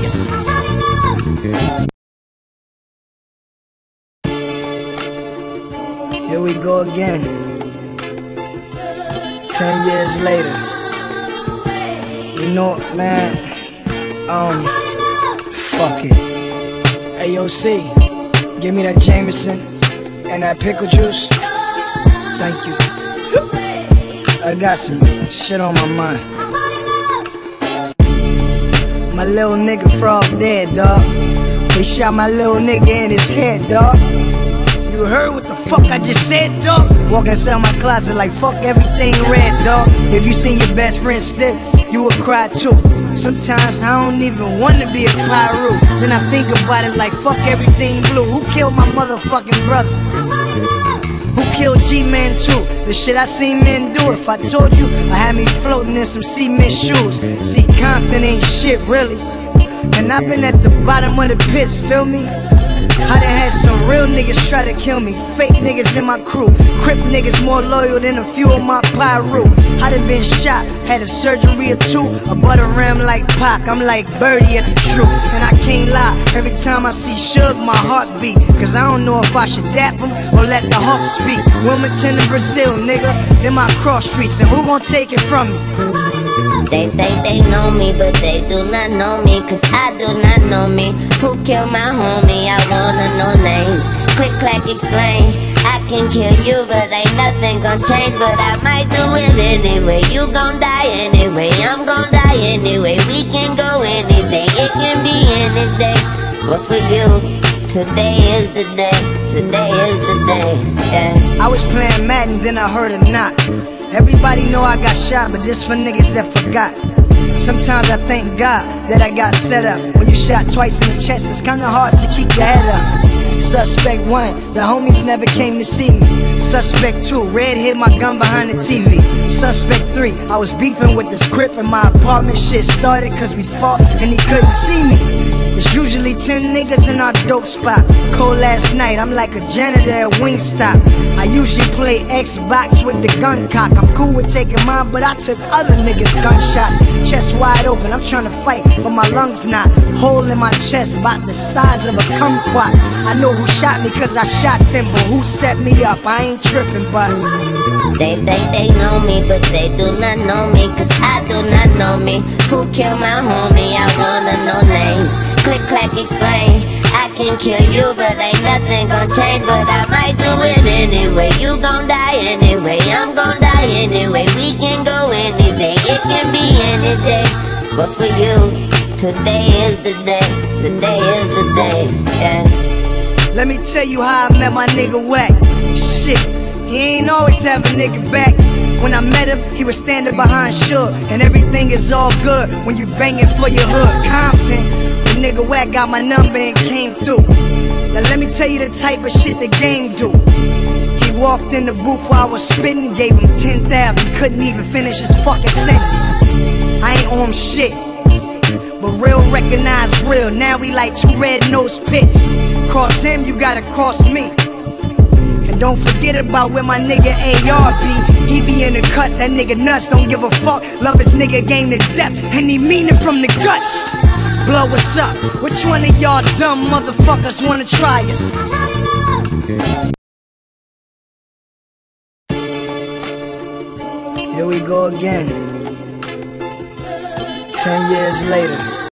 us. Here we go again. 10 years later. You know, man, fuck it. AOC, give me that Jameson and that pickle juice. Thank you. I got some shit on my mind. My little nigga Frog dead, dawg. They shot my little nigga in his head, dawg. You heard what the fuck I just said, dawg? Walk inside my closet like fuck everything red, dawg. If you seen your best friend stiff, you would cry too. Sometimes I don't even wanna be a pyro. Then I think about it like fuck everything blue. Who killed my motherfucking brother? Who killed G-Man too? The shit I seen men do. If I told you, I had me floating in some cement shoes. See, Compton ain't shit really. And I've been at the bottom of the pit, feel me? I done had some real niggas try to kill me. Fake niggas in my crew. Crip niggas more loyal than a few of my pyro. I done been shot, had a surgery or two. A butter ram like Pac, I'm like Birdie at the truth. And I can't lie, every time I see Suge, my heart beat. Cause I don't know if I should dap him or let the Hawk speak. Wilmington and Brazil, nigga, in my cross streets. And who gon' take it from me? They think they know me, but they do not know me. Cause I do not know me. Who killed my homie? I wanna know names. Click, clack, explain. I can kill you, but ain't nothing gon' change. But I might do it anyway. You gon' die anyway. I'm gon' die anyway. We can go any day. It can be any day. But for you, today is the day. Today is the day, yeah. I was playing Madden, then I heard a knock. Everybody know I got shot, but this for niggas that forgot. Sometimes I thank God that I got set up. When you shot twice in the chest, it's kinda hard to keep your head up. Suspect 1, the homies never came to see me. Suspect 2, red hid my gun behind the TV. Suspect 3, I was beefing with this crip in my apartment. Shit started cause we fought and he couldn't see me. It's usually 10 niggas in our dope spot. Cold last night, I'm like a janitor at Wingstop. I usually play Xbox with the gun cock. I'm cool with taking mine, but I took other niggas' gunshots. Chest wide open, I'm trying to fight, but my lungs not. Hole in my chest, about the size of a kumquat. I know who shot me cause I shot them, but who set me up? I ain't tripping, but they think they know me, but they do not know me. Cause I do not know me. Who killed my homie? I wanna know names. Click, clack, explain. I can kill you, but ain't nothing gon' change. But I might do it anyway. You gon' die anyway. I'm gon' die anyway. We can go any day. It can be any day. But for you, today is the day. Today is the day, yeah. Let me tell you how I met my nigga Wack. Shit, he ain't always have a nigga back. When I met him, he was standing behind Suge. And everything is all good when you banging for your hood. Compton, the nigga Wack got my number and came through. Now let me tell you the type of shit the game do. He walked in the booth while I was spitting, gave him 10,000, couldn't even finish his fucking sentence. I ain't on shit, but real recognize real. Now we like two red-nosed pits. Cross him, you gotta cross me. And don't forget about where my nigga AR be. He be in the cut, that nigga nuts, don't give a fuck. Love his nigga game to death, and he mean it from the guts. Blow, what's up? Which one of y'all dumb motherfuckers wanna try us? Here we go again. 10 years later.